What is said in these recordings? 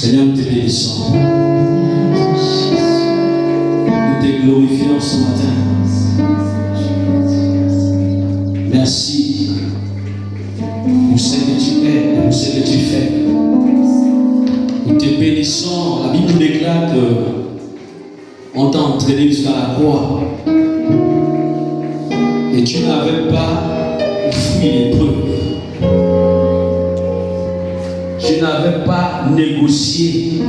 Seigneur, nous te bénissons. Nous te glorifions ce matin. Merci pour ce que tu es et pour ce que tu fais. Nous te bénissons. La Bible nous déclare qu'on t'a entraîné jusqu'à la croix. Et tu n'avais pas fui l'épreuve. Tu n'avais pas négocié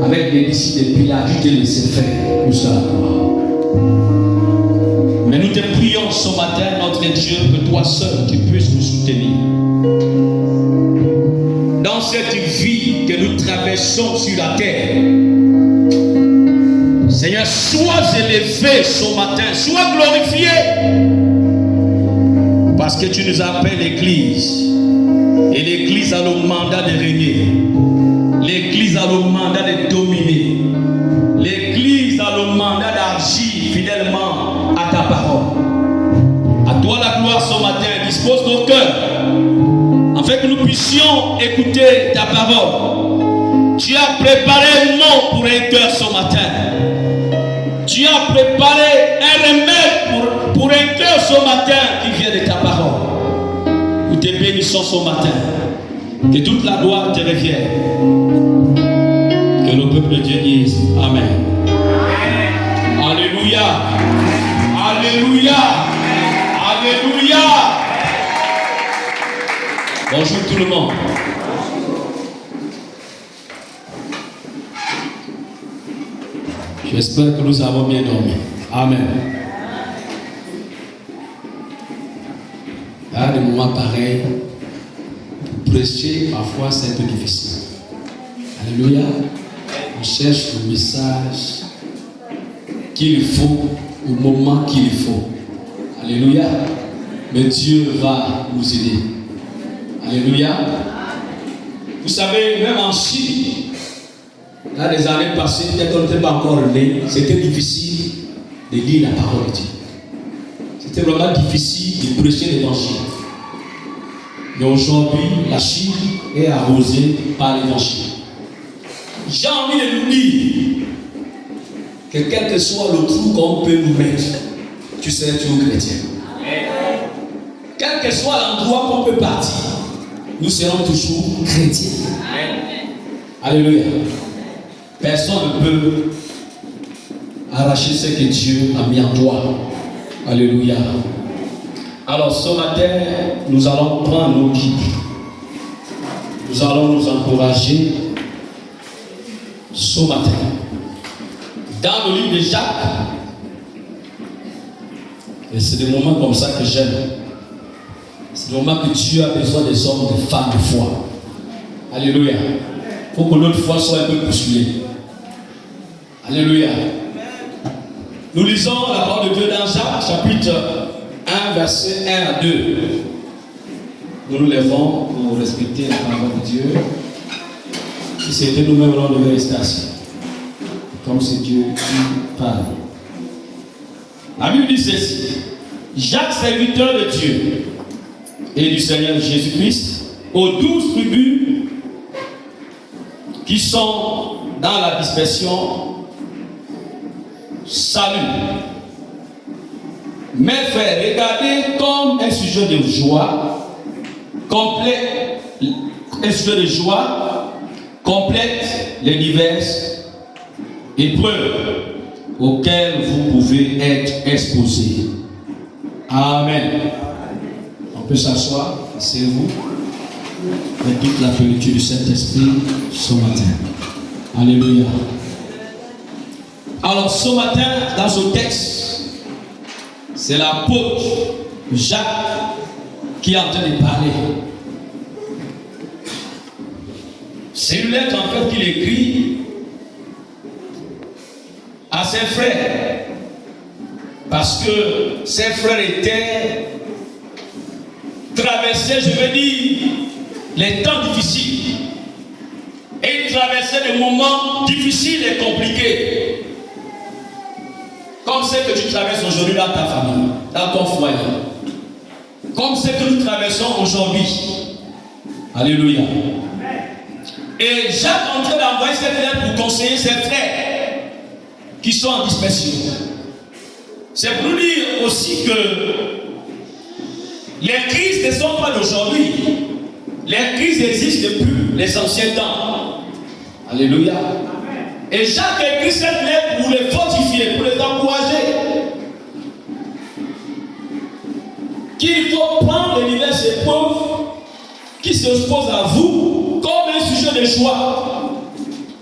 avec les disciples de Pilate, tu t'es laissé faire jusqu'à la croix. Mais nous te prions ce matin, notre Dieu, que toi seul tu puisses nous soutenir. Dans cette vie que nous traversons sur la terre, Seigneur, sois élevé ce matin, sois glorifié, parce que tu nous appelles l'Église. Et l'Église a le mandat de régner. L'Église a le mandat de dominer. L'Église a le mandat d'agir fidèlement à ta parole. À toi la gloire ce matin. Dispose nos cœurs afin que nous puissions écouter ta parole. Tu as préparé un nom pour un cœur ce matin. Tu as préparé un remède pour un cœur ce matin qui vient de ta parole. Nous te bénissons ce matin. Que toute la gloire te revienne. Que le peuple de Dieu dise Amen. Alléluia. Alléluia. Alléluia. Bonjour tout le monde. J'espère que nous avons bien dormi. Amen. À des moments pareils, prêcher parfois c'est un peu difficile. Alléluia. On cherche le message qu'il faut au moment qu'il faut. Alléluia. Mais Dieu va nous aider. Alléluia. Vous savez, même en Chine, dans les années passées, peut-être qu'on n'était pas encore né, c'était difficile de lire la parole de Dieu. C'était vraiment difficile de prêcher l'évangile. Mais aujourd'hui, la Chine est arrosée par l'évangile. J'ai envie de nous dire que quel que soit le trou qu'on peut nous mettre, tu seras toujours chrétien. Quel que soit l'endroit qu'on peut partir, nous serons toujours chrétiens. Alléluia. Personne ne peut arracher ce que Dieu a mis en toi. Alléluia. Alors ce matin, nous allons prendre nos Bibles. Nous allons nous encourager ce matin. Dans le livre de Jacques, et c'est des moments comme ça que j'aime. C'est des moments que Dieu a besoin des hommes, des femmes de foi. Alléluia. Il faut que notre foi soit un peu bousculée. Alléluia. Nous lisons la parole de Dieu dans Jacques, chapitre 1, verset 1 à 2. Nous nous lèvons pour respecter la parole de Dieu. Si c'était nous-mêmes, on devait rester assis. Comme c'est Dieu qui parle. La Bible dit ceci. Jacques, serviteur de Dieu et du Seigneur Jésus-Christ, aux 12 tribus qui sont dans la dispersion, salut. Mes frères, regardez comme un sujet de joie complète les diverses épreuves auxquelles vous pouvez être exposés. Amen. On peut s'asseoir, asseyez-vous. Et toute la plénitude du Saint-Esprit ce matin. Alléluia. Alors ce matin, dans ce texte, c'est l'apôtre Jacques qui est en train de parler. C'est une lettre en fait qu'il écrit à ses frères. Parce que ses frères étaient traversés, je veux dire, les temps difficiles. Et ils traversaient des moments difficiles et compliqués. Comme ce que tu traverses aujourd'hui dans ta famille, dans ton foyer. Comme ce que nous traversons aujourd'hui. Alléluia. Et Jacques est en train d'envoyer cette lettre pour conseiller ses frères qui sont en dispersion. C'est pour nous dire aussi que les crises ne sont pas d'aujourd'hui. Les crises existent depuis les anciens temps. Alléluia. Et Jacques a écrit cette lettre pour les fortifier, pour les encourager. Qu'il faut prendre les diverses épreuves qui s'exposent à vous comme un sujet de joie.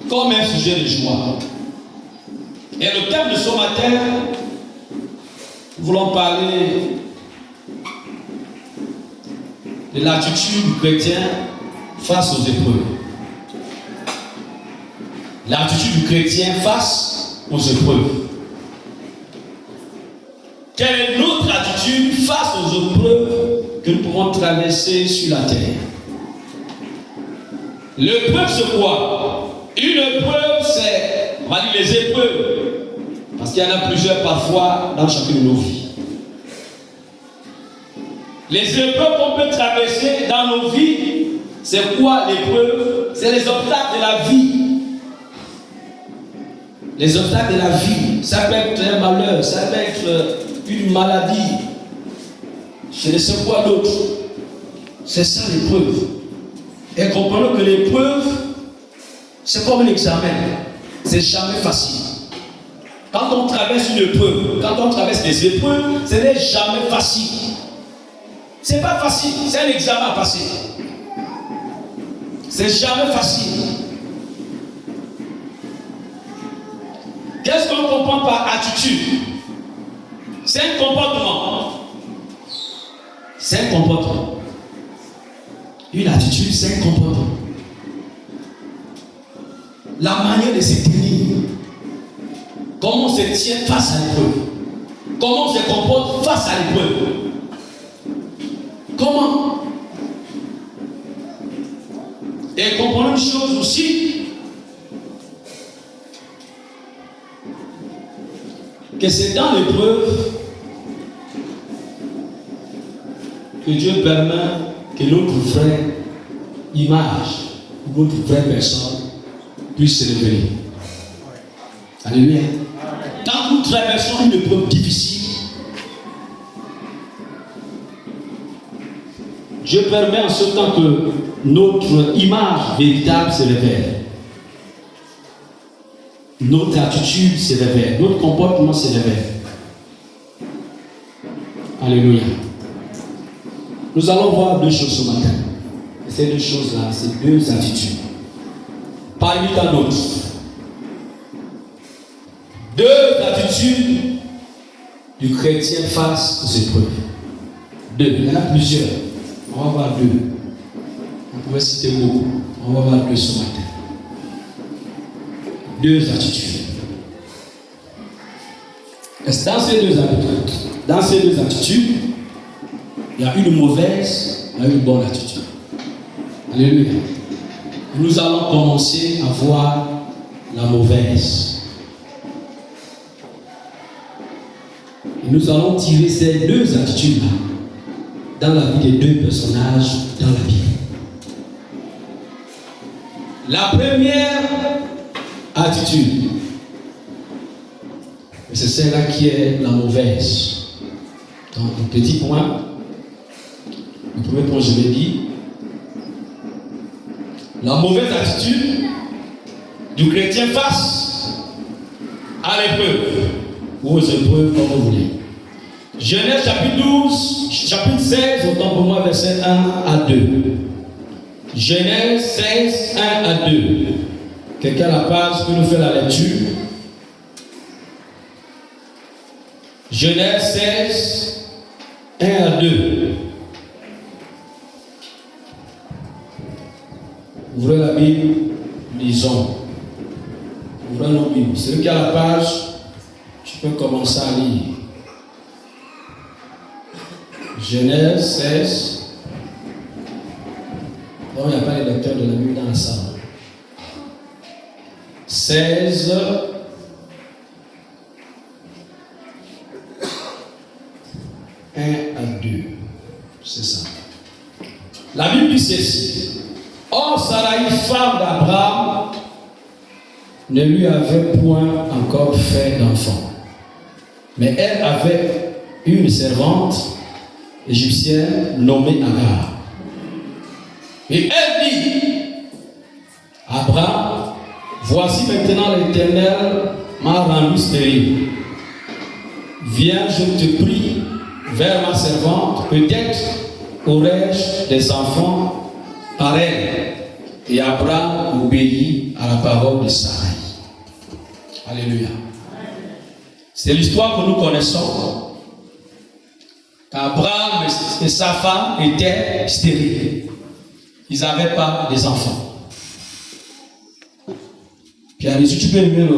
Comme un sujet de joie. Et le thème de ce matin, nous voulons parler de l'attitude du chrétien face aux épreuves. L'attitude du chrétien face aux épreuves. Quelle est notre attitude face aux épreuves que nous pouvons traverser sur la terre? L'épreuve, c'est quoi? Une épreuve, c'est, on va dire, les épreuves. Parce qu'il y en a plusieurs parfois dans chacune de nos vies. Les épreuves qu'on peut traverser dans nos vies, c'est quoi l'épreuve? C'est les obstacles de la vie. Les obstacles de la vie. Ça peut être un malheur, ça peut être une maladie. Je ne sais quoi d'autre. C'est ça l'épreuve. Et comprenons que l'épreuve, c'est comme un examen. C'est jamais facile. Quand on traverse une épreuve, quand on traverse des épreuves, ce n'est jamais facile. C'est pas facile, c'est un examen à passer. C'est jamais facile. Qu'est-ce qu'on comprend par attitude? C'est un comportement. C'est un comportement. Une attitude, c'est un comportement. La manière de se tenir. Comment on se tient face à l'épreuve? Comment on se comporte face à l'épreuve? Comment? Et comprenons une chose aussi, que c'est dans l'épreuve que Dieu permet que notre vraie image, notre vraie personne puisse se révéler. Alléluia. Quand nous traversons une épreuve difficile, Dieu permet en ce temps que notre image véritable se révèle. Notre attitude se révèle. Notre comportement se révèle. Alléluia. Nous allons voir deux choses ce matin. Et ces deux choses-là, c'est deux attitudes. Parmi tant d'autres. Deux attitudes du chrétien face aux épreuves. Deux. Il y en a plusieurs. On va voir deux. On pourrait citer beaucoup. On va voir deux ce matin. Deux attitudes. Dans ces deux attitudes, il y a une mauvaise et une bonne attitude. Alléluia. Nous allons commencer à voir la mauvaise. Et nous allons tirer ces deux attitudes-là dans la vie des deux personnages dans la Bible. La première attitude, c'est celle-là qui est la mauvaise. Donc, un petit point. Le premier point, je l'ai dit. La mauvaise attitude du chrétien face à l'épreuve ou aux épreuves, comme vous voulez. Genèse chapitre 12, chapitre 16, autant pour moi, verset 1 à 2. Genèse 16, 1 à 2. Quelqu'un à la page peut nous faire la lecture. Genèse 16, 1 à 2. Ouvrez la Bible, lisons. Ouvrez nos Bibles. Celui qui a la page, tu peux commencer à lire. Genèse 16. Non, il n'y a pas les lecteurs de la Bible dans la salle. 16. 1 à 2. C'est ça. La Bible dit ceci. Or, Sarai, femme d'Abraham, ne lui avait point encore fait d'enfant. Mais elle avait une servante égyptienne nommée Agar. Et elle dit, Abraham, voici maintenant l'Éternel m'a rendu stérile. Viens, je te prie, vers ma servante, peut-être aurais-je des enfants par elle. Et Abraham obéit à la parole de Sarai. Alléluia. C'est l'histoire que nous connaissons. Qu'Abraham et sa femme étaient stériles. Ils n'avaient pas des enfants. Pierre, si tu peux mettre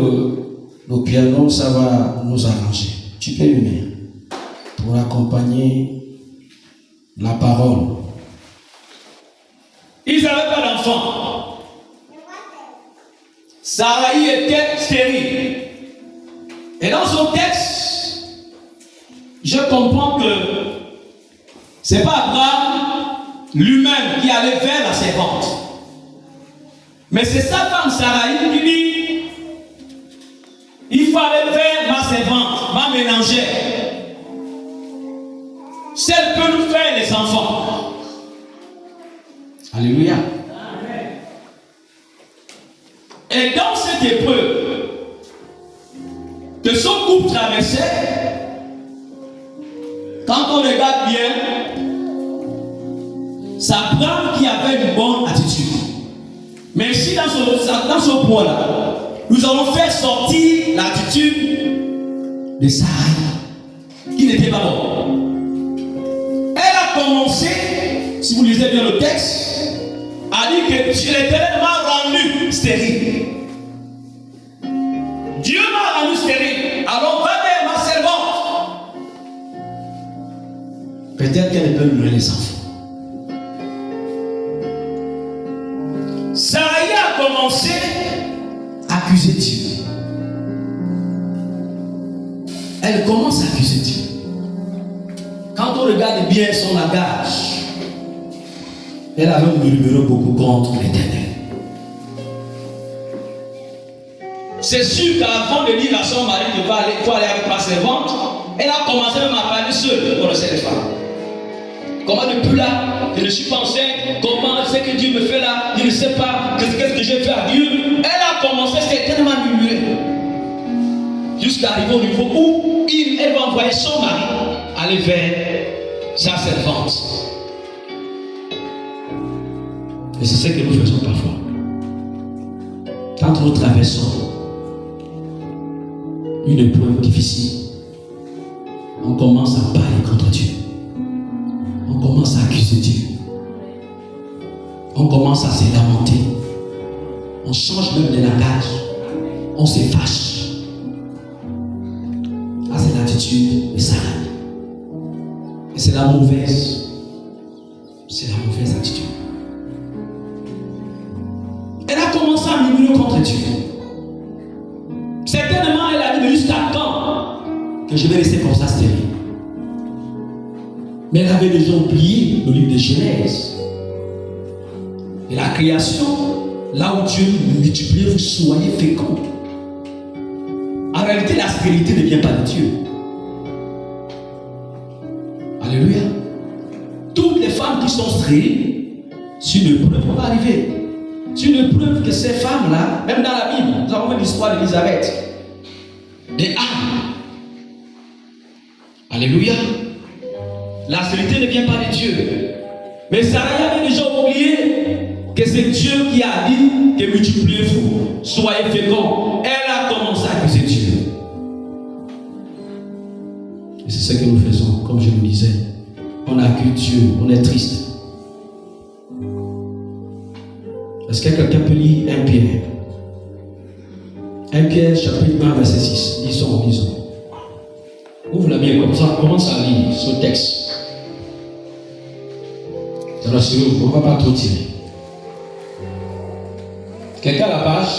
le piano, ça va nous arranger. Tu peux le mettre pour accompagner la parole. Ils n'avaient pas d'enfants. Sarai était stérile. Et dans son texte, je comprends que ce n'est pas Abraham lui-même qui allait vers la servante. Mais c'est sa femme Sarai qui dit, il faut aller vers ma servante, ma mélangère. Celle peut nous faire les enfants. Alléluia. Amen. Et dans cette épreuve que son couple traversait, quand on regarde bien, c'est Abraham qui avait une bonne attitude. Mais ici, dans ce point-là, nous allons faire sortir l'attitude de Sarai, qui n'était pas bonne. Elle a commencé, si vous lisez bien le texte, a dit que l'Éternel m'a rendu stérile. Dieu m'a rendu stérile. Alors va vers ma servante. Peut-être qu'elle peut nous donner les enfants. Sarai a commencé à accuser Dieu. Elle commence à accuser Dieu. Quand on regarde bien son langage, elle avait murmuré beaucoup contre l'Éternel. C'est sûr qu'avant de dire à son mari de pas aller, faut aller avec ma servante, elle a commencé même à parler seule pour les femmes. Comment depuis là, je ne suis pas enceinte, comment c'est que Dieu me fait là, je ne sais pas, qu'est-ce que j'ai fait à Dieu. Elle a commencé, c'est tellement murmuré. Jusqu'à arriver au niveau où elle va envoyer son mari aller vers sa servante. Et c'est ce que nous faisons parfois. Quand nous traversons une épreuve difficile, on commence à parler contre Dieu. On commence à accuser Dieu. On commence à se lamenter. On change même de langage. On se fâche. Ah, c'est l'attitude de Sarai. Et c'est la mauvaise. C'est la mauvaise attitude. Elle a commencé à murmurer contre Dieu. Certainement, elle a dit, mais jusqu'à quand que je vais rester comme ça stérile. Mais elle avait déjà oublié le livre de Genèse. Et la création, là où Dieu multiplie, vous soyez féconds. En réalité, la stérilité ne vient pas de Dieu. Alléluia. Toutes les femmes qui sont stériles, c'est une preuve qui va arriver. C'est une preuve que ces femmes-là, même dans la Bible, nous avons l'histoire d'Élisabeth et Anne. Alléluia. La stérilité ne vient pas de Dieu. Mais Sarah avait déjà oublié que c'est Dieu qui a dit que multipliez-vous, soyez féconds. Elle a commencé à accuser Dieu. Et c'est ce que nous faisons, comme je vous disais. On accuse Dieu, on est triste. Est-ce que quelqu'un peut lire 1 Pierre? 1 Pierre chapitre 1 verset 6. Lisons. Ouvre-la bien comme ça, commence à lire ce texte. Alors, on ne va pas trop tirer. Quelqu'un à la page?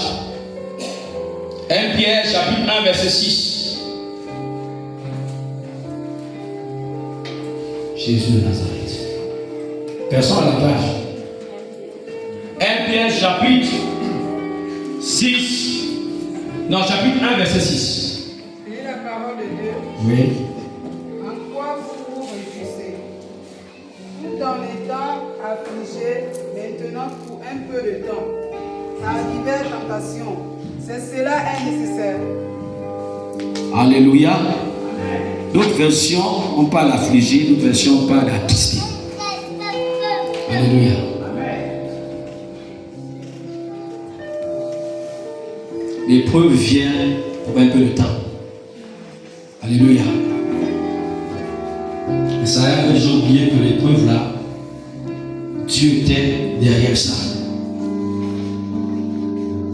1 Pierre chapitre 1 verset 6. Jésus de Nazareth. Personne à la page. 1 Pierre chapitre 6. Non, chapitre 1 verset 6. Lisez la parole de Dieu. Oui. En quoi vous vous réjouissez? Tout dans les temps affligés, maintenant pour un peu de temps, à diverses tentations. C'est cela est nécessaire. Alléluia. D'autres versions, on parle affligé, d'autres versions, on parle attristé. Alléluia. L'épreuve vient pour un peu de temps. Alléluia. Et ça a déjà oublié que l'épreuve là, Dieu était derrière ça.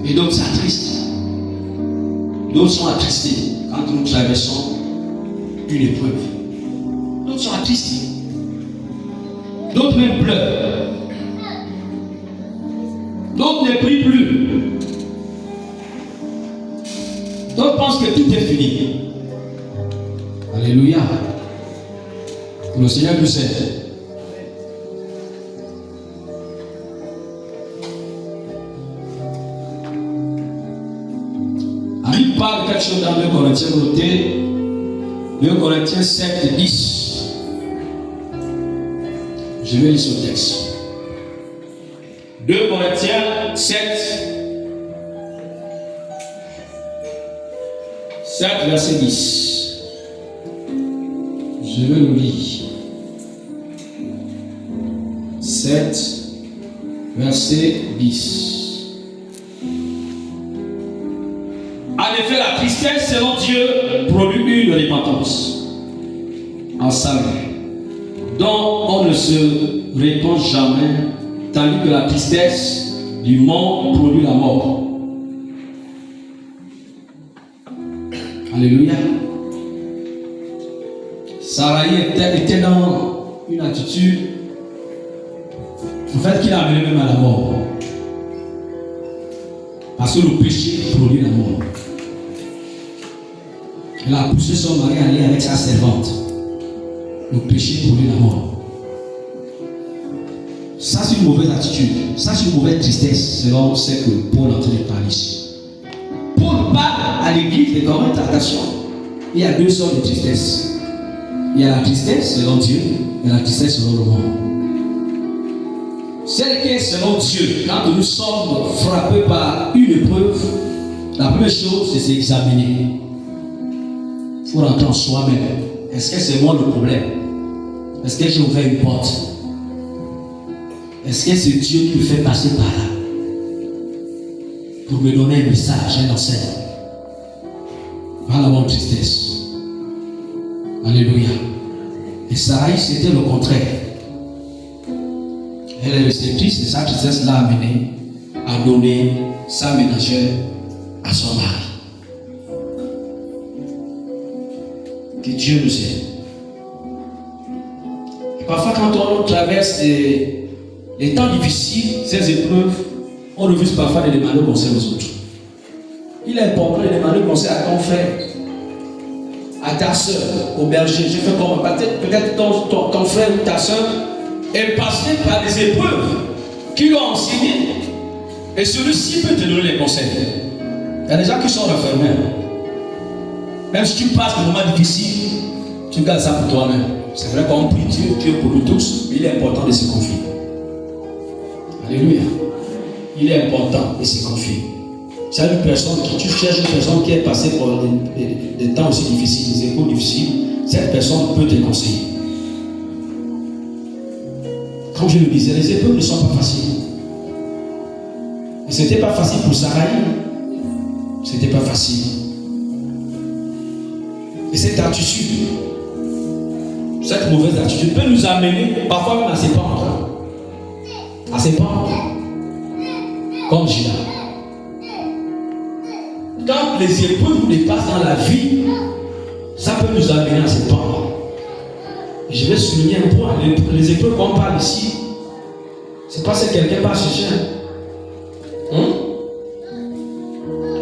Et donc ça attriste. D'autres sont attristés quand nous traversons une épreuve. D'autres sont attristés. D'autres même pleurent. D'autres ne prient plus. D'autres pensent que tout est fini. Alléluia. Que le Seigneur nous aide. Il parle quelque chose dans 2 Corinthiens, notez 2 Corinthiens 7, 10. Je vais lire ce texte. 2 Corinthiens 7, verset 10. Je vais le lire. 7, verset 10. En effet, la tristesse selon Dieu produit une repentance en salut, dont on ne se répand jamais, tandis que la tristesse du monde produit la mort. Alléluia. Sarai était dans une attitude, en fait, qui l'a amené même à la mort. Parce que le péché produit la mort. Elle a poussé son mari à aller avec sa servante. Le péché produit la mort. Ça, c'est une mauvaise attitude. Ça, c'est une mauvaise tristesse, selon ce que Paul est en train de parler ici. Paul parle à l'église de Corinthe, attention. Il y a 2 sortes de tristesse. Il y a la tristesse selon Dieu et la tristesse selon le monde. Celle qui est selon Dieu, quand nous sommes frappés par une épreuve, la première chose, c'est s'examiner. Il faut rentrer en soi-même. Est-ce que c'est moi le problème? Est-ce que j'ai ouvert une porte? Est-ce que c'est Dieu qui me fait passer par là pour me donner un message, un enseignement? Pas la bonne tristesse. Alléluia. Et Sarai, c'était le contraire. Elle est restée triste et sa tristesse l'a amenée à donner sa ménagère à son mari. Que Dieu nous aide. Et parfois, quand on traverse les temps difficiles, ces épreuves, on refuse parfois de demander conseil aux autres. Il est important de demander conseil à ton frère. à ta soeur, au berger. Je fais comme peut-être ton frère ou ta soeur est passé par des épreuves qui l'ont enseigné. Et celui-ci peut te donner les conseils. Il y a des gens qui sont renfermés. Même si tu passes des moments difficiles, tu gardes ça pour toi-même. C'est vrai qu'on prie Dieu pour nous tous, mais il est important de se confier. Alléluia. Il est important de se confier. Tu as une personne tu cherches une personne qui est passée par des temps aussi difficiles, des épreuves difficiles, cette personne peut te conseiller. Comme je le disais, les épreuves ne sont pas faciles. Et ce n'était pas facile pour Sarai. Ce n'était pas facile. Et cette attitude, cette mauvaise attitude peut nous amener parfois même à se pendre. À se pendre. Comme Gila. Quand les épreuves nous dépassent dans la vie, ça peut nous amener à se pendre. Et je vais souligner un point. Les épreuves qu'on parle ici, c'est pas si quelqu'un passe chercher.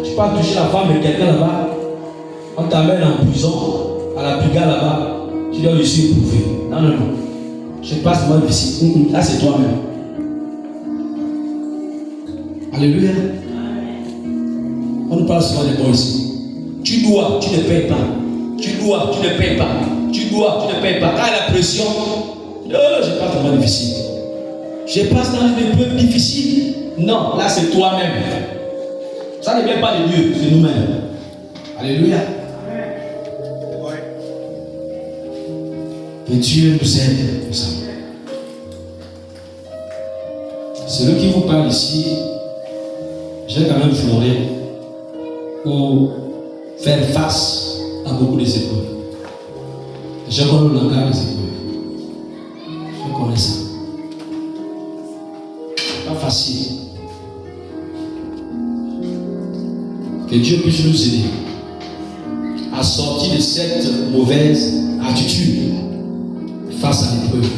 Tu peux toucher la femme de quelqu'un là-bas. On t'amène en prison, à la brigade là-bas. Tu dois aussi éprouver. Non, non, non. Je passe moi ici. Là, c'est toi-même. Alléluia. On nous parle souvent des bons ici. Tu dois, tu ne payes pas. Tu dois, tu ne payes pas. Tu dois, tu ne payes pas. Ah, la pression. Non, je passe un moment difficile. Je passe dans une épreuve difficile. Non, là, c'est toi-même. Ça ne vient pas de Dieu, c'est nous-mêmes. Alléluia. Que Dieu nous aide pour ça. Celui qui vous parle ici, j'ai quand même fleuré pour faire face à beaucoup d'épreuves. Je connais le langage des épreuves. Je connais ça. C'est pas facile. Que Dieu puisse nous aider à sortir de cette mauvaise attitude face à l'épreuve.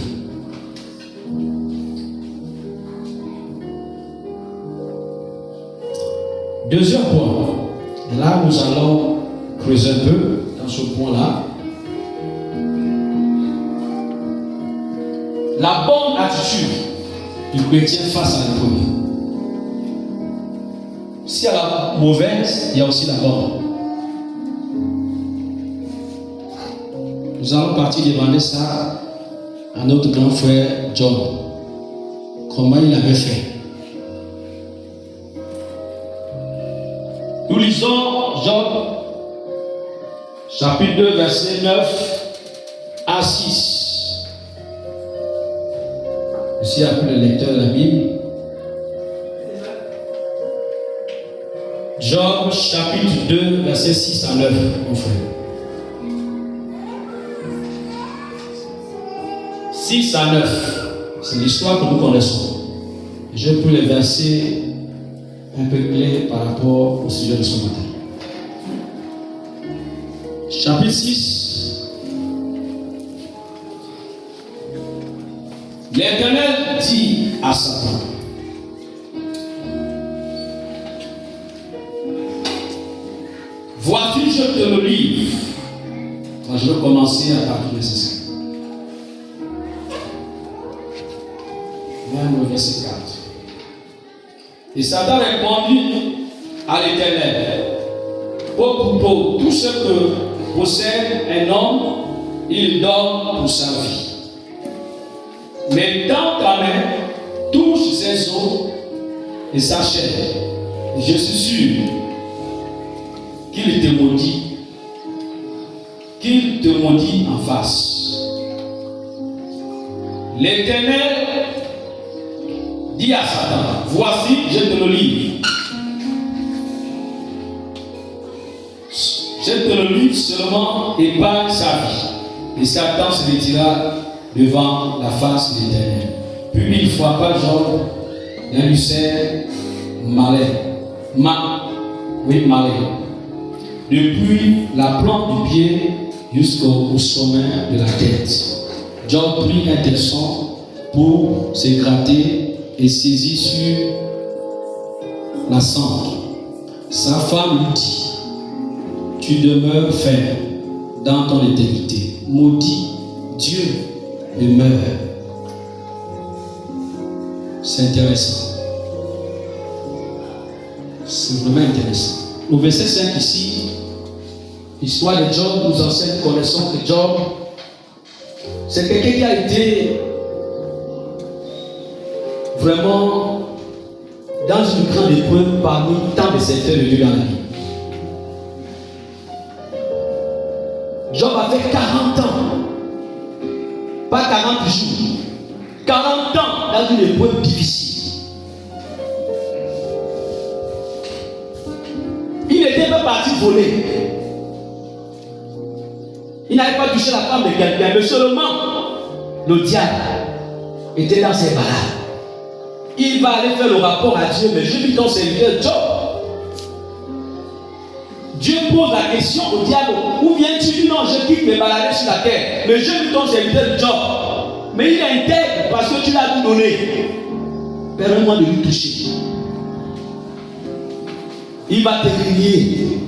Deuxième point. Là, nous allons creuser un peu dans ce point-là. La bonne attitude du chrétien face à l'épreuve. S'il y a la mauvaise, il y a aussi la bonne. Nous allons partir demander ça à notre grand frère John. Comment il avait fait. Nous lisons Job, chapitre 2, verset 9 à 6. Ici, après le lecteur de la Bible. Job, chapitre 2, verset 6 à 9, mon frère. 6 à 9. C'est l'histoire que nous connaissons. Je peux les verser un peu clés par rapport au sujet de ce matin. Chapitre 6. L'Éternel dit à Satan: voici, je te le livre. Moi, je vais commencer à partir de ce. Même le verset 4. Et Satan répondit à l'Éternel: pour tout ce que possède un homme, il donne pour sa vie. Mais dans ta main touche ses os et sa chair, et je suis sûr qu'il te maudit en face. L'Éternel dit à Satan: voici, je te le livre. Je te le livre seulement, épargne sa vie. Et Satan se retira devant la face de l'Éternel. Puis il frappa Job d'un lucère malin. Malin. Depuis la plante du pied jusqu'au sommet de la tête. Job prit un tesson pour se gratter et saisit sur la cendre. Sa femme lui dit: tu demeures ferme, dans ton intégrité. Maudit Dieu et meurt. C'est intéressant. C'est vraiment intéressant. Au verset 5 ici, l'histoire de Job nous enseigne, connaissons que Job, c'est quelqu'un qui a été vraiment dans une grande épreuve parmi tant de serviteurs de Dieu dans la vie. Job a fait 40 ans, pas 40 jours, 40 ans dans une épreuve difficile. Il n'était pas parti voler. Il n'avait pas touché la femme de quelqu'un, mais seulement le diable était dans ses balades. Il va aller faire le rapport à Dieu, mais je lui donne serviteur Job. Dieu pose la question au diable, où viens-tu? Il dit non, je quitte mes balades sur la terre, mais je lui donne serviteur Job. Mais il intègre parce que tu l'as tout donné. Permets-moi de lui toucher. Il va te griller.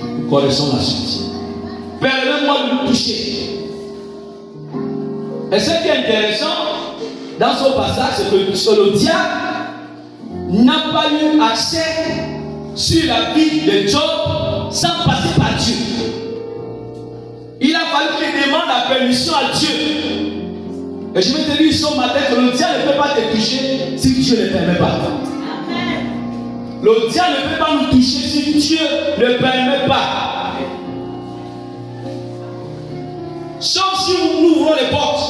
Nous connaissons la suite. Permets-moi de lui toucher. Et ce qui est intéressant dans ce passage, c'est que le diable n'a pas eu accès sur la vie de Job sans passer par Dieu. Il a fallu qu'il demande la permission à Dieu. Et je vais te dire ce matin que le diable ne peut pas te toucher si Dieu ne permet pas. Le diable ne peut pas nous toucher si Dieu ne permet pas. Sauf si nous ouvrons les portes.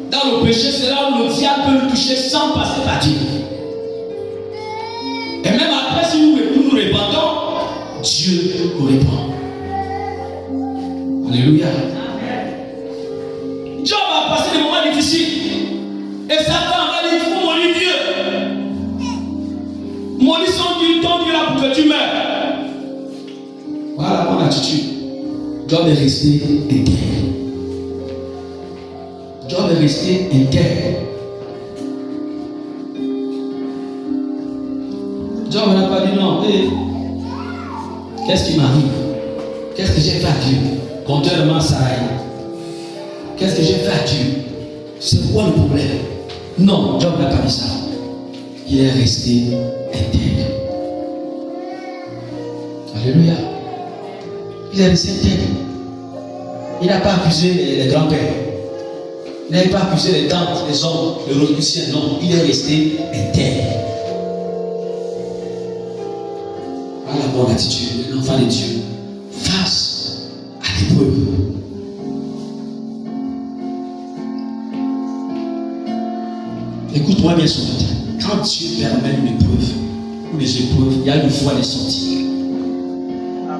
Dans le péché, c'est là où le diable peut nous toucher sans passer par Dieu. Et même après, si nous répandons, Dieu nous répond. Alléluia. Job a passé des moments difficiles. Et Satan va dire, il faut maudire Dieu. Maudis ton Dieu là pour que tu meurs. Voilà mon attitude. Job est resté intègre. Job est resté intègre. Job n'a pas dit non. Hey, qu'est-ce qui m'arrive? Qu'est-ce que j'ai fait à Dieu? Contrairement à Sarai. Qu'est-ce que j'ai fait à Dieu? C'est quoi le problème? Non, Job n'a pas dit ça. Il est resté intègre. Alléluia. Il est resté intègre. Il n'a pas accusé les grands-pères. Il n'a pas accusé les tantes, les hommes, les Rhodiciens. Non, il est resté intègre. Voilà la bonne attitude de l'enfant de Dieu face à l'épreuve. Écoute-moi bien ce matin. Quand Dieu permet une épreuve ou des épreuves, il y a une foi les sortir.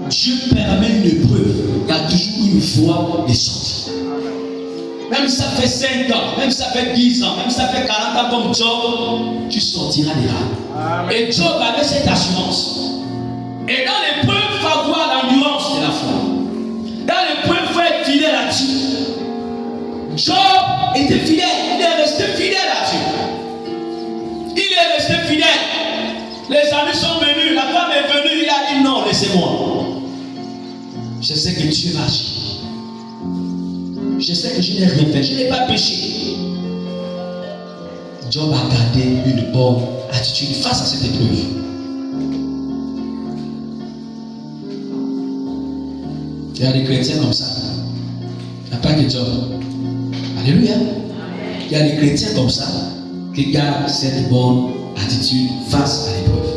Dieu permet une épreuve, il y a toujours une foi les sortir. Même si ça fait 5 ans, même si ça fait 10 ans, même si ça fait 40 ans comme Job, tu sortiras des rames. Et Job avait cette assurance. Et dans l'épreuve, il faut avoir l'endurance de la foi. Dans l'épreuve, il faut être fidèle à Dieu. Job était fidèle, il est resté fidèle à Dieu. Il est resté fidèle. Les amis sont venus, la femme est venue, il a dit non, laissez-moi. Je sais que Dieu va agir. Je sais que je n'ai rien fait, je n'ai pas péché. Job a gardé une bonne attitude face à cette épreuve. Il y a des chrétiens comme ça. Il n'y a pas que Job. Alléluia. Il y a des chrétiens comme ça qui gardent cette bonne attitude face à l'épreuve.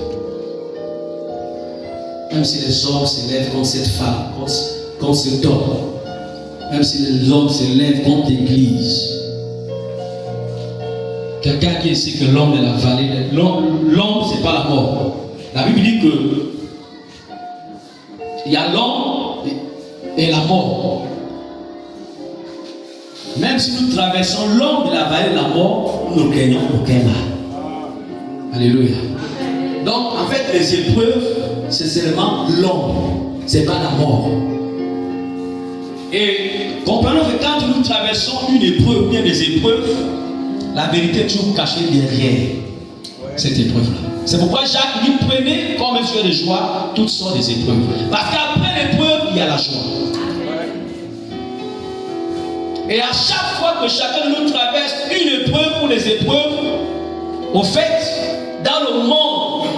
Même si les hommes s'élèvent contre cette femme, contre cet homme, même si les hommes s'élèvent contre l'église, quelqu'un qui sait que l'homme est la vallée, l'homme c'est pas la mort. La Bible dit que il y a l'homme et la mort. Même si nous traversons l'homme de la vallée de la mort, nous ne craignons aucun mal. Alléluia. Donc en fait les épreuves, c'est seulement l'homme, c'est pas la mort. Et comprenons que quand nous traversons une épreuve, bien des épreuves, la vérité est toujours cachée derrière cette épreuve-là. C'est pourquoi Jacques dit prenez comme un sujet de joie toutes sortes des épreuves. Parce qu'après l'épreuve, il y a la joie. Et à chaque fois que chacun de nous traverse une épreuve ou les épreuves, au fait, dans le monde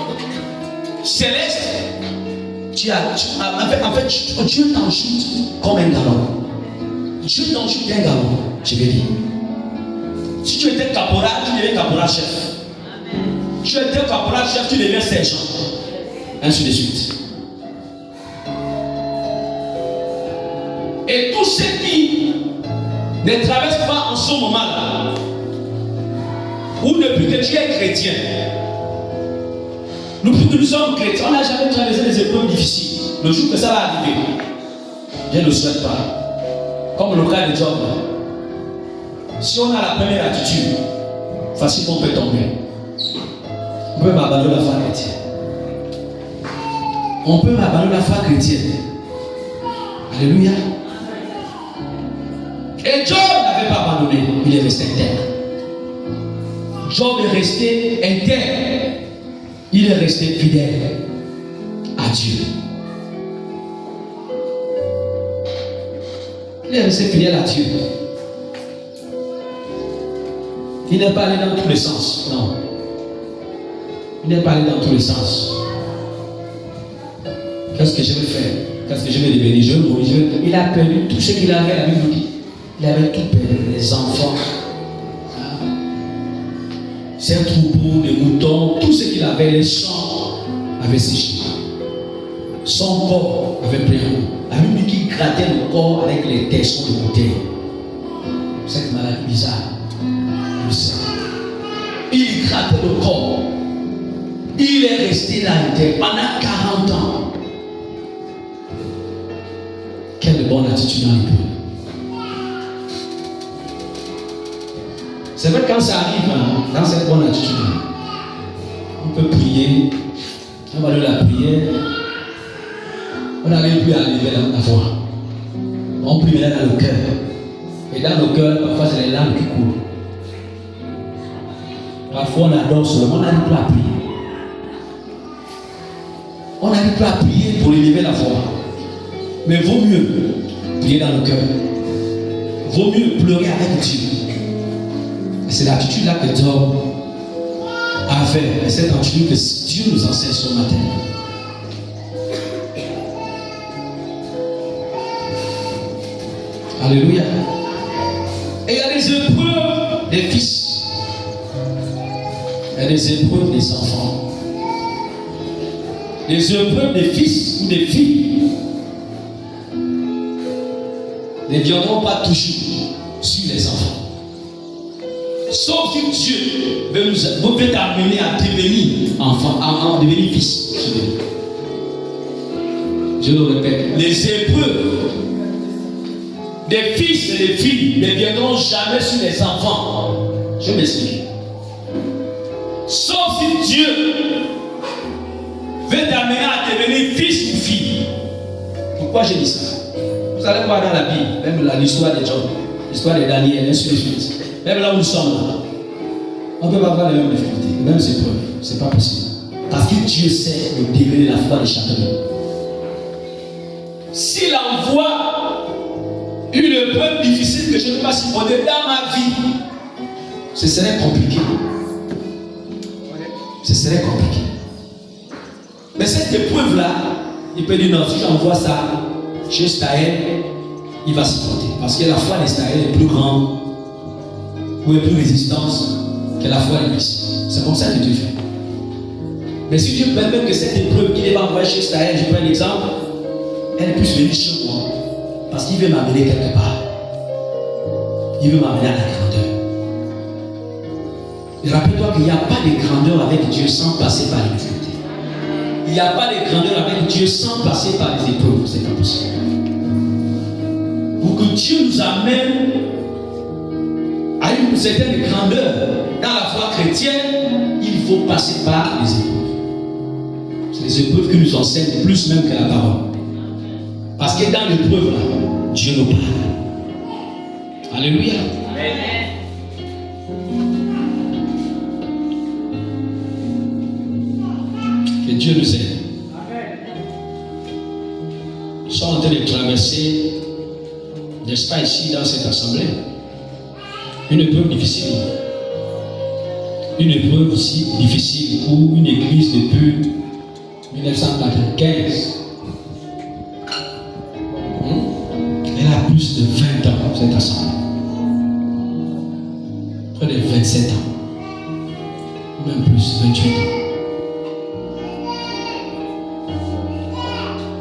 céleste, Dieu t'enjoute comme un galon. Dieu t'enjoute un galon, je vais dire. Si tu étais caporal, tu deviens caporal chef. Tu étais caporal chef, tu deviens sergent. Ainsi de suite. Et tous ceux qui ne traversent pas en ce moment-là, ou depuis que tu es chrétien, depuis que nous sommes chrétiens, on n'a jamais traversé des épreuves difficiles. Le jour que ça va arriver, je ne le souhaite pas. Comme le cas de Job. Si on a la première attitude, facilement on peut tomber. On peut m'abandonner la foi chrétienne. On peut m'abandonner la foi chrétienne. Alléluia. Et Job n'avait pas abandonné, il est resté interne. Job est resté interne. Il est resté fidèle à Dieu. Il est resté fidèle à Dieu. Il n'est pas allé dans tous les sens. Non. Il n'est pas allé dans tous les sens. Qu'est-ce que je vais faire? Qu'est-ce que je vais devenir? Il a perdu tout ce qu'il avait, la Bible dit. Il avait tout perdu, les enfants, ses troupeaux, les moutons, tout ce qu'il avait, les champs avaient séché. Son corps avait pris un coup. La Bible dit qu'il grattait le corps avec les tessons de bouteille. Cette maladie bizarre. Il grattait le corps. Il est resté là pendant 40 ans. Quelle bonne attitude dans le peuple. C'est vrai que quand ça arrive dans cette bonne attitude, on peut prier, on va aller à la prière, on n'arrive plus à lever la voix. On prie maintenant dans le cœur. Et dans le cœur, parfois c'est les larmes qui coulent. Parfois on adore seulement, on n'arrive plus à prier. On n'arrive plus à prier pour élever la voix. Mais vaut mieux prier dans le cœur. Vaut mieux pleurer avec Dieu. C'est l'attitude là que Job a fait. Et cette attitude que Dieu nous enseigne ce matin. Alléluia. Et il y a des épreuves des fils. Il y a des épreuves des enfants. Des épreuves des fils ou des filles ne viendront pas toujours sur les enfants. Sauf que Dieu veut t'amener à devenir enfant, à devenir fils. Je le répète, les épreuves des fils et des filles ne viendront jamais sur les enfants. Je m'explique. Sauf si Dieu veut t'amener à devenir fils ou fille. Pourquoi j'ai dit ça? Vous allez voir dans la Bible, même l'histoire de Job, l'histoire de Daniel, ainsi de suite. Même là où nous sommes, on ne peut pas avoir les mêmes difficultés, les mêmes épreuves. Ce n'est pas possible. Parce que Dieu sait le degré de la foi de chacun de nous. S'il envoie une épreuve difficile que je ne peux pas supporter dans ma vie, ce serait compliqué. Ce serait compliqué. Mais cette épreuve-là, il peut dire non, si j'envoie ça chez Staël, il va supporter. Parce que la foi de Staël est plus grande ou est plus résistante que la foi de Christ. C'est comme ça que Dieu fait. Mais si Dieu permet que cette épreuve qu'il va envoyer chez Staël, je prends un exemple, elle puisse venir chez moi. Parce qu'il veut m'amener quelque part. Il veut m'amener à la grandeur. Et rappelle-toi qu'il n'y a pas de grandeur avec Dieu sans passer par les difficultés. Il n'y a pas de grandeur avec Dieu sans passer par les épreuves. C'est pas possible. Pour que Dieu nous amène à une certaine grandeur dans la foi chrétienne, il faut passer par les épreuves. C'est les épreuves qui nous enseignent plus même que la parole. Parce que dans l'épreuve, Dieu nous parle. Alléluia. Amen. Que Dieu nous aide. Nous sommes en train de traverser, n'est-ce pas, ici dans cette assemblée, une épreuve difficile. Une épreuve aussi difficile pour une église depuis 1995. Elle a plus de 20 ans, cette assemblée. Près de 27 ans. Même plus, 28 ans.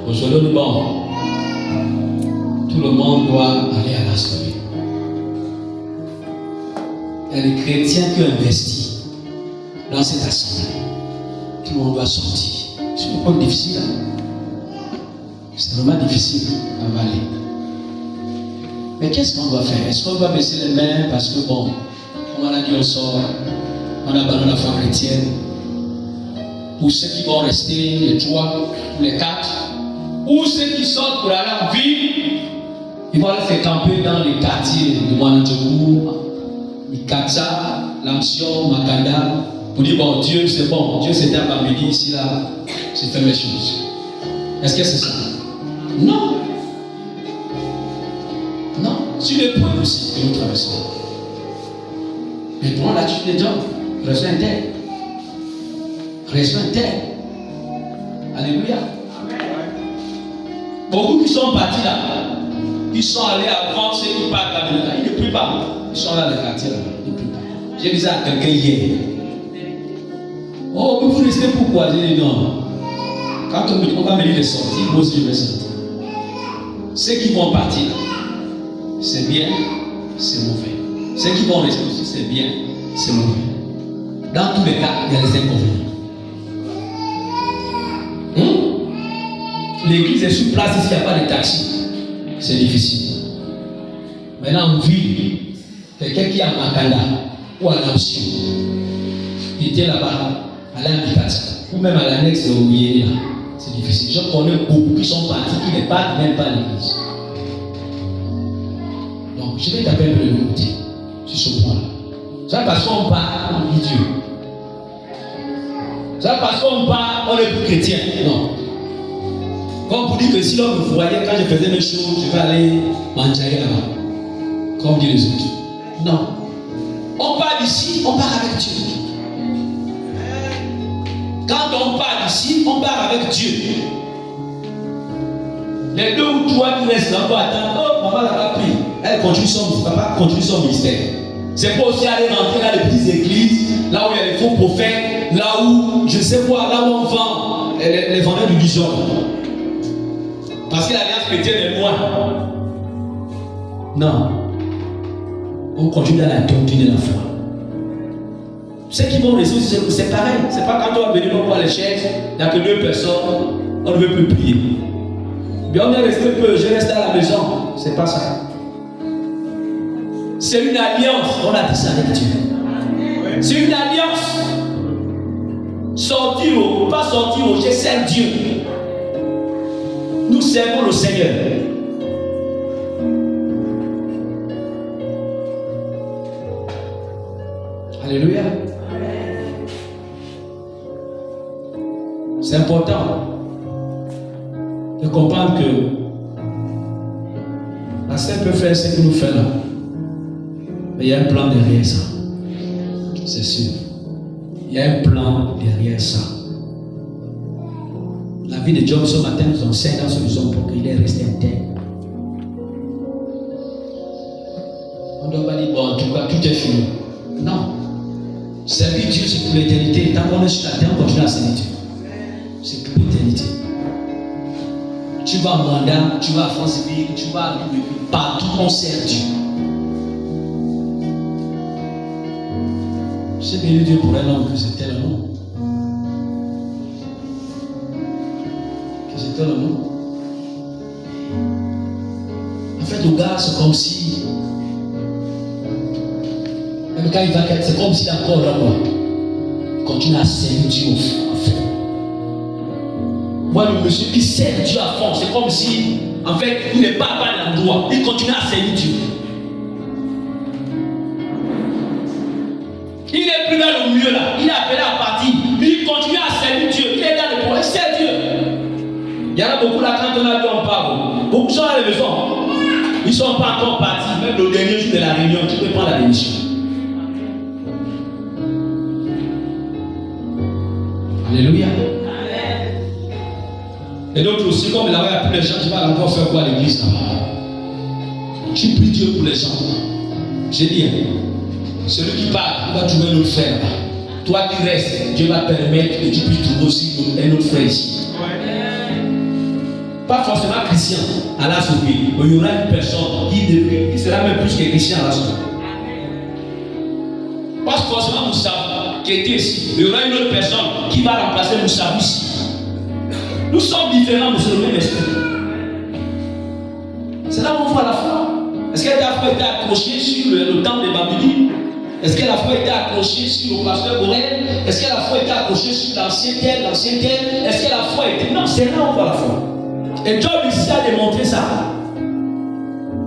Aujourd'hui, bon, tout le monde doit aller à l'assemblée. Il y a des chrétiens qui ont investi dans cette assemblée. Tout le monde doit sortir. C'est une époque difficile. C'est vraiment difficile à avaler. Mais qu'est-ce qu'on doit faire? Est-ce qu'on doit baisser les mains parce que bon, comme on a dit, on sort, on abandonne la foi chrétienne? Ou ceux qui vont rester, les 3 ou les 4, ou ceux qui sortent pour aller en ville, ils vont aller se camper dans les quartiers de Mwanadjoku, Mikatsa, Lamsion, Makanda, pour dire bon, Dieu c'est bon, Dieu c'était à Bameli, ici là, c'est fait mes choses. Est-ce que c'est ça? Non. Non, c'est une épreuve aussi que nous traversons. Mais prends l'attitude des gens, restons intègres. Restons intègres. Alléluia. Beaucoup qui sont partis là, ils sont allés avant ceux qui partent là, ils ne prient pas. Ils sont là dans le quartier là, ils ne prient pas. J'ai dit ça à quelqu'un hier. Oh, mais vous restez pourquoi? J'ai dit non. Quand on va me dire de sortir, moi aussi je vais sortir. Ceux qui vont partir là, c'est bien, c'est mauvais. Ceux qui vont rester aussi, c'est bien, c'est mauvais. Dans tous les cas, il y a les inconvénients. L'église est sur place, ici il n'y a pas de taxi. C'est difficile. Maintenant, en ville, quelqu'un qui est à Makanda ou à Lamsion, il était là-bas, à l'Ambikata, ou même à l'annexe de Ouyé, c'est difficile. Je connais beaucoup qui sont partis, qui ne partent même pas à l'église. Donc, je vais taper un peu de nouveauté sur ce point-là. C'est parce qu'on part, on dit Dieu. C'est parce qu'on part, on est plus chrétien. Non. Comme pour dire que si l'on me voyait quand je faisais mes choses, je vais aller manger là-bas. Comme disent les autres. Non. On part d'ici, on part avec Dieu. Quand on part d'ici, on part avec Dieu. Les 2 ou 3 qui restent là pour attendre, oh, maman l'a pris. Elle continue papa continue son ministère. C'est pour aussi aller rentrer dans les petites églises, là où il y a les faux prophètes, là où, je sais quoi, là où on vend les vendeurs du bison. Parce que l'alliance chrétienne est loin. Non. On continue dans la doctrine de la foi. Ceux qui vont rester, c'est pareil. C'est pas quand on va venir, on voit les chaises, il n'y a que 2 personnes, on ne veut plus prier. Bien, on est resté peu, je reste à la maison. C'est pas ça. C'est une alliance. On a dit ça avec Dieu. C'est une alliance. Sortir ou pas sortir, je sers Dieu. Nous servons le Seigneur. Alléluia. C'est important de comprendre que la sœur peut faire ce que nous faisons là. Mais il y a un plan derrière ça. C'est sûr. Il y a un plan derrière ça. La vie de Job ce matin nous enseigne dans ce maison pour qu'il est resté intègre. On ne doit pas dire, bon, en tout cas, tout est fini. Non. Servir Dieu, c'est pour l'éternité. Tant qu'on est sur la terre, on continue à servir Dieu. C'est pour l'éternité. Tu vas à Rwanda, tu vas à France-Ville, tu vas à partout, on sert Dieu. J'ai béni Dieu pour un homme que c'était le nom. Que c'était le nom. En fait, le gars, c'est comme si. Même quand il va, c'est comme s'il est encore là, quoi. Il continue à servir Dieu au fond. Moi, le monsieur qui sert Dieu à fond, c'est comme si, en fait, il n'est pas à l'endroit. Il continue à servir Dieu. Il n'est plus dans le milieu là. Il est appelé à partir. Il continue à servir Dieu. Il est dans le projet. Il sert Dieu. Il y en a beaucoup là, quand on a vu, on parle. Beaucoup sont à la maison. Ils ne sont pas encore partis. Même le dernier jour de la réunion, tu peux prendre la démission. Alléluia. Et d'autres aussi, comme il avait appris les gens, tu vas encore faire quoi à l'église là-bas? Tu pries Dieu pour les gens. J'ai dit, celui qui part, il va trouver un autre frère là. Toi qui restes, Dieu va permettre que tu puisses trouver aussi un autre frère ici. Pas forcément chrétien à la souris. Il y aura une personne qui sera même plus que chrétien à la souris. Pas forcément Moussa qui était ici. Il y aura une autre personne qui va remplacer Moussa ici. Nous sommes différents, mais c'est le même esprit. C'est là où on voit la foi. Est-ce que la foi était accrochée sur le temple de Babylone? Est-ce que la foi était accrochée sur le pasteur Borel? Est-ce que la foi était accrochée sur l'ancien tel? Est-ce que la foi était... Non, c'est là où on voit la foi. Et Job ici a démontré ça.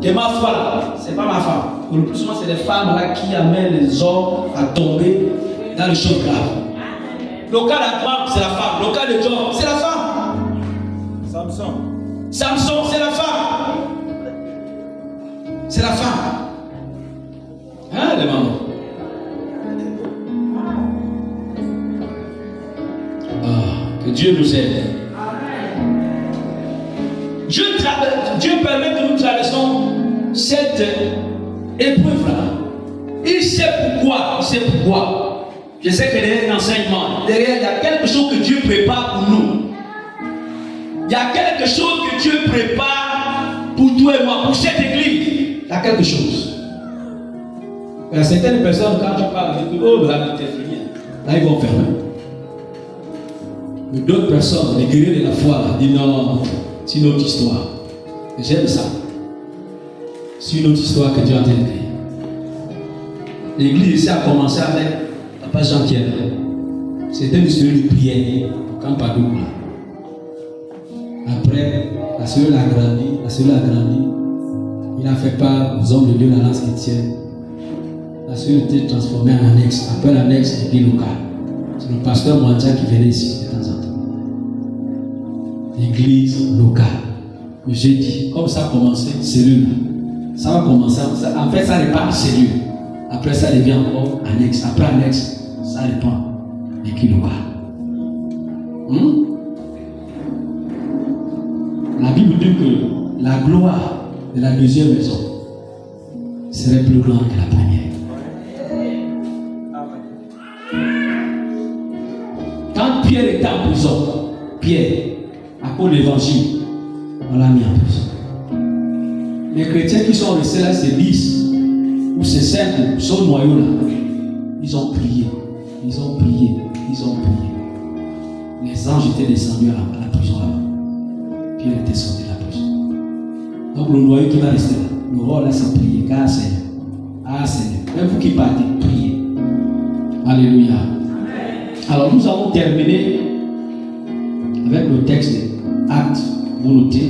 Que ma foi là, c'est pas ma femme. Le plus souvent, c'est les femmes là qui amènent les hommes à tomber dans les choses graves. Le cas d'Abraham, c'est la femme. Le cas de Job, c'est la femme. Samson, c'est la femme. C'est la femme. Hein, les mamans? Que Dieu nous aide. Dieu permet que nous traversons cette épreuve-là. Il sait pourquoi. Je sais que derrière l'enseignement, derrière, il y a quelque chose que Dieu prépare pour nous. Il y a quelque chose que Dieu prépare pour toi et moi, pour cette église. Il y a quelque chose. Il y a certaines personnes, quand tu parles avec eux, oh, la vie est finie. Là, ils vont fermer. Mais d'autres personnes, les guerriers de la foi, disent non, c'est une autre histoire. J'aime ça. C'est une autre histoire que Dieu a créée. L'église ici a commencé avec Papa Jean-Pierre. C'était une série de prières quand Padouk. Après, la cellule a grandi. Il a fait part aux hommes de Dieu l'Alliance chrétienne. La cellule a été transformée en annexe. Après l'annexe, l'église locale. C'est le pasteur Mouadja qui venait ici de temps en temps. L'église locale. J'ai dit, comme ça a commencé, cellule. Ça va commencer. En fait, ça n'est pas cellule. Après, ça devient encore annexe. Après annexe, ça dépend. L'église locale. La Bible dit que la gloire de la deuxième maison serait plus grande que la première. Quand Pierre était en prison, à cause de l'évangile, on l'a mis en prison. Les chrétiens qui sont restés là, c'est 10 ou c'est 5 sont noyaux là. Ils ont prié. Les anges étaient descendus à la prison là-bas. Pierre était sorti de la prison. Donc le noyau qui va rester là, le rôle là c'est prier. Car Seigneur. Ah Seigneur. Même vous qui partez, priez. Alléluia. Alors nous allons terminer avec le texte de Actes. Vous notez,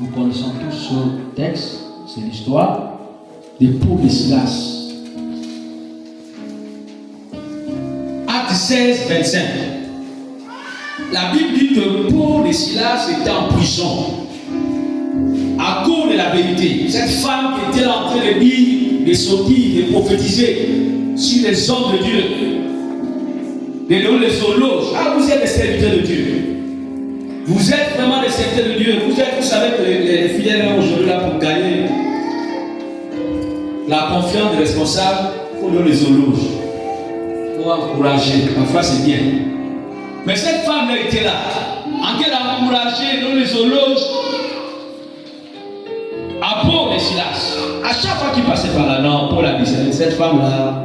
nous connaissons tous ce texte, c'est l'histoire de Paul et Silas. Actes 16, 25. La Bible dit que Paul et Silas étaient en prison à cause de la vérité. Cette femme qui était en train de dire, de sortir, de prophétiser sur les hommes de Dieu, de donner les horloges. Ah, vous êtes des serviteurs de Dieu. Vous êtes vraiment des serviteurs de Dieu. Vous savez que les fidèles aujourd'hui là pour gagner la confiance des responsables, il faut donner les horloges. Il faut encourager. Parfois c'est bien. Mais cette femme là était là. En train d'encourager, donner les horloges à Paul et Silas. À chaque fois qu'il passait par là, non, Paul a dit, cette femme là,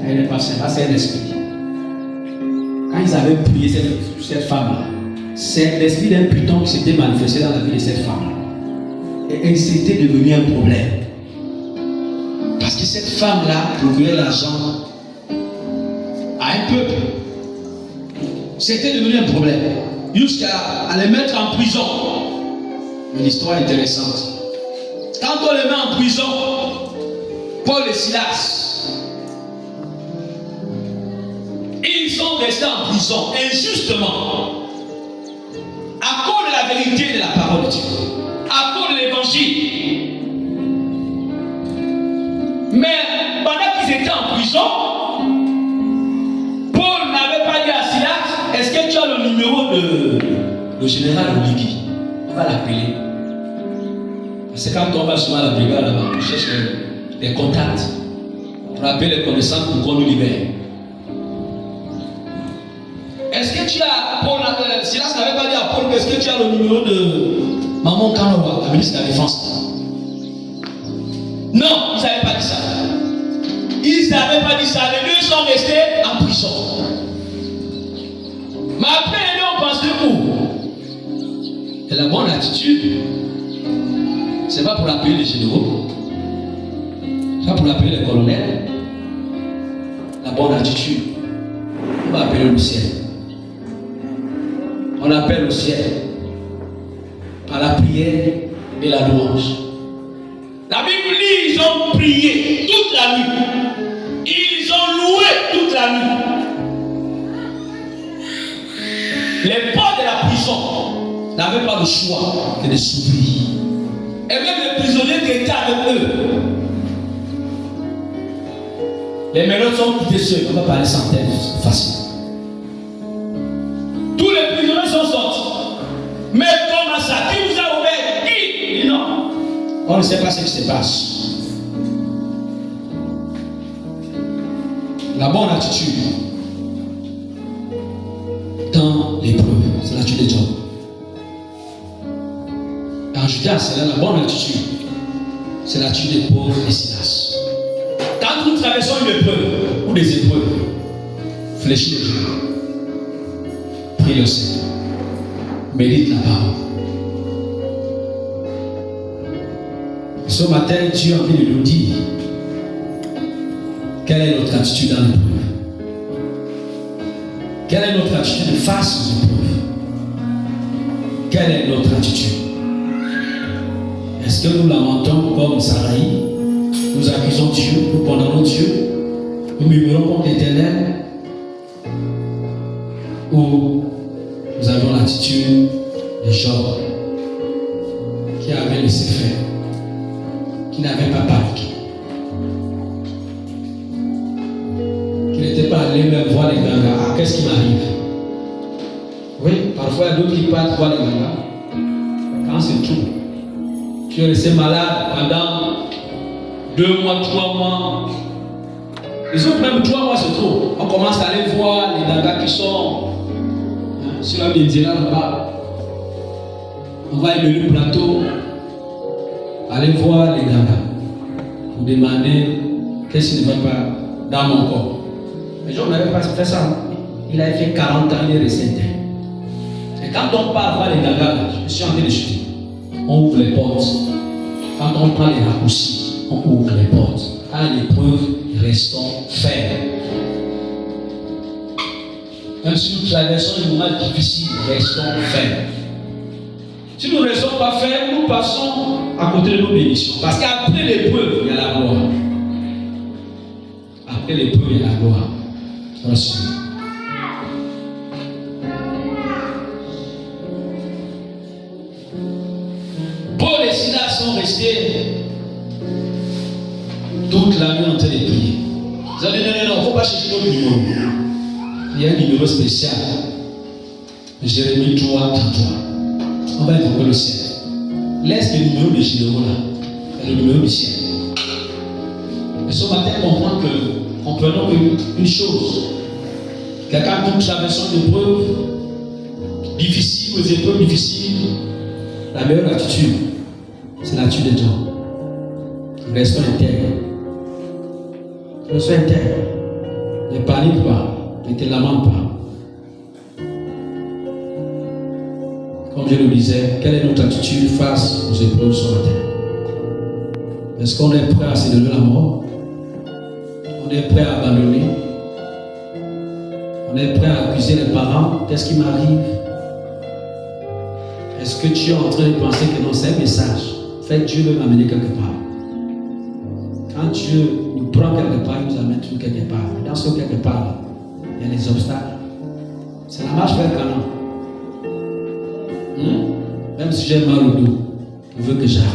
elle est passée là, c'est un esprit. Quand ils avaient prié cette femme là, c'est l'esprit d'un python qui s'était manifesté dans la vie de cette femme. Et c'était devenu un problème. Parce que cette femme-là procurait l'argent à un peuple. C'était devenu un problème. Jusqu'à les mettre en prison. Mais l'histoire est intéressante. Quand on les met en prison, Paul et Silas, ils sont restés en prison injustement. À cause de la vérité de la parole de Dieu, à cause Mais pendant qu'ils étaient en prison, Paul n'avait pas dit à Silas, est-ce que tu as le numéro de le général Oligui? On va l'appeler. C'est quand on va souvent à la brigade là-bas, on cherche les contacts pour appeler les connaissances pour qu'on nous libère. Est-ce que tu as, Paul, Silas n'avait pas dit à Paul, est-ce que tu as le numéro de Maman Kanoa, la ministre de la Défense? Non, ils n'avaient pas dit ça. Ils n'avaient pas dit ça. Les deux sont restés en prison. Mais après, les deux ont pensé où? Et la bonne attitude, c'est pas pour appeler les généraux, c'est pas pour appeler les colonels. La bonne attitude, on va appeler le ciel. On appelle le ciel par la prière et la louange. La Bible dit, ils ont prié toute la nuit. Ils ont loué toute la nuit. Les portes de la prison n'avaient pas le choix que de s'ouvrir. Et même les prisonniers qui étaient avec eux. Les mélodes sont quittés seuls. On va parler sans tête, c'est facile. Tous les prisonniers sont sortis. Mais comment ça? Qui vous a ouvert? Qui? Il dit non. On ne sait pas ce qui se passe. La bonne attitude dans l'épreuve, c'est l'attitude de Job. En Judas, c'est là la bonne attitude. C'est l'attitude de Paul et Silas. Quand nous traversons une épreuve ou des épreuves, fléchis les genoux. Prie le Seigneur. Médite la parole. Ce matin, Dieu a envie de nous dire quelle est notre attitude dans l'épreuve. Quelle est notre attitude face aux épreuves? Quelle est notre attitude? Est-ce que nous lamentons comme Saraï? Nous accusons Dieu, nous condamnons Dieu, nous murmurons contre l'Éternel? Ou nous avons l'attitude de Job qui avait laissé faire, qui n'avait pas paniqué, qui n'était pas allé même voir les gangas? Ah, qu'est-ce qui m'arrive? Oui, parfois il y a d'autres qui partent voir les gangas. Quand c'est tout, tu es resté malade pendant 2 mois, 3 mois. Les autres, même 3 mois, c'est trop. On commence à aller voir les gangas qui sont sur la Médina là-bas. On va élever le plateau, aller voir les gangas pour demander qu'est-ce qui ne va pas dans mon corps. Mais Job n'avait pas fait ça. Il avait fait 40 ans, il est resté interne. Et quand on part voir les gangas, je suis en train de chuter. On ouvre les portes. Quand on prend les raccourcis, on ouvre les portes. À l'épreuve, restons fermes. Même si nous traversons des moments difficiles, restons fermes. Si nous ne restons pas fermes, nous passons à côté de nos bénédictions. Parce qu'après l'épreuve, il y a la gloire. Après l'épreuve, il y a la gloire. Merci. Paul et Silas sont restés toute la nuit en train de prier. Ils ont dit non, il ne faut pas chercher notre numéro. Il y a un numéro spécial. Jérémie 3, 33. On va évoquer le ciel. Laisse le numéro de généraux là. C'est le numéro du ciel. Et ce matin, comprenons une chose. Que quand nous traversons des épreuves difficiles, aux épreuves difficiles, la meilleure attitude, c'est l'attitude de Dieu. Restons intègres. Restons intègres. Ne panique pas. Ne te lamente pas. Comme je le disais, quelle est notre attitude face aux épreuves ce matin? Est-ce qu'on est prêt à se donner la mort? On est prêt à abandonner? On est prêt à accuser les parents? Qu'est-ce qui m'arrive? Est-ce que tu es en train de penser que non, c'est un message? En fait, Dieu veut m'amener quelque part. Quand Dieu nous prend quelque part, il nous amène tout quelque part. Et dans ce quelque part, il y a des obstacles. C'est la marche vers Canaan. Même si j'ai mal au dos, il veut que j'arrive.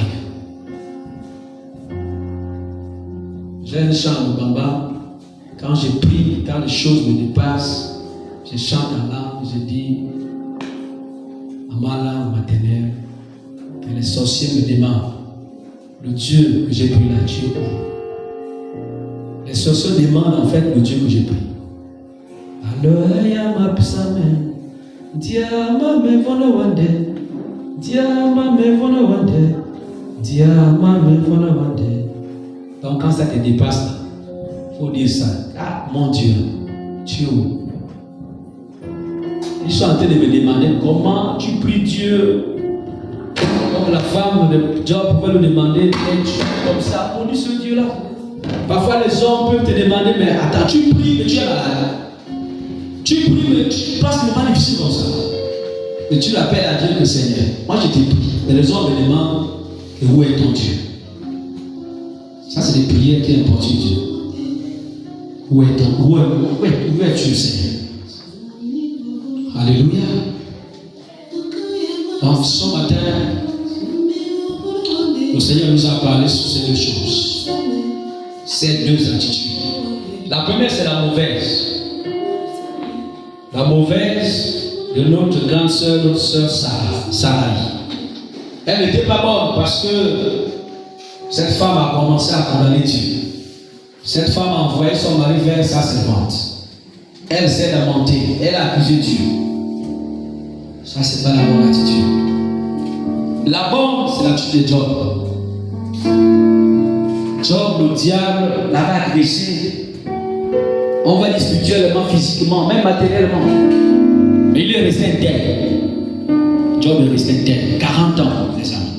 J'ai un chant de Bamba. Quand je prie, quand les choses me dépassent, je chante en langue, je dis à ma langue maternelle que les sorciers me demandent le Dieu que j'ai pris là, Dieu. Les sorciers demandent en fait le Dieu que j'ai pris. Alors, il y a ma psalme. Diama me vona wande. Diama me vona wande. Diama me vona wande. Donc quand ça te dépasse, il faut dire ça. Ah, mon Dieu, Dieu. Ils sont en train de me demander comment tu pries Dieu. Comme la femme de Job pouvait lui demander comme ça. On dit ce Dieu-là. Parfois les hommes peuvent te demander, mais attends, tu pries, mais tu es là. Tu pries, mais tu passes le moment difficile comme ça. Mais tu l'appelles à Dieu que Seigneur. Moi je t'ai pris. Mais les hommes me demandent, où est ton Dieu? Ça c'est des prières qui importunent Dieu. Où es-tu, Seigneur? Alléluia. Donc ce matin, le Seigneur nous a parlé sur ces deux choses. Ces deux attitudes. La première c'est la mauvaise. La mauvaise de notre grande sœur, notre sœur Sarah. Elle n'était pas bonne parce que cette femme a commencé à condamner Dieu. Cette femme a envoyé son mari vers sa servante. Elle s'est lamentée. Elle a accusé Dieu. Ça, c'est pas la bonne attitude. La bonne, c'est l'attitude de Job. Job, le diable, l'avait agressé. On va dire spirituellement, physiquement, même matériellement. Mais il est resté intègre. Job est resté intègre. 40 ans, les amis.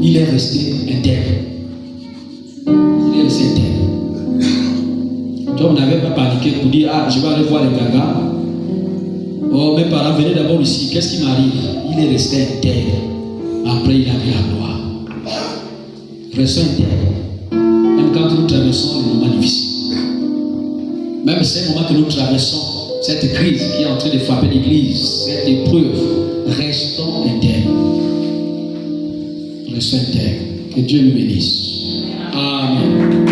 Il est resté intègre. Il est resté intègre. Job n'avait pas paniqué pour dire, ah, je vais aller voir les gagas. Oh, mes parents, venez d'abord ici. Qu'est-ce qui m'arrive? Il est resté intègre. Après, il a vu la gloire. Restons intègre. Même quand nous traversons les moments difficiles. Même ces moments que nous traversons, cette crise qui est en train de frapper l'église, cette épreuve, restons intègres. Restons intègres. Que Dieu nous bénisse. Amen.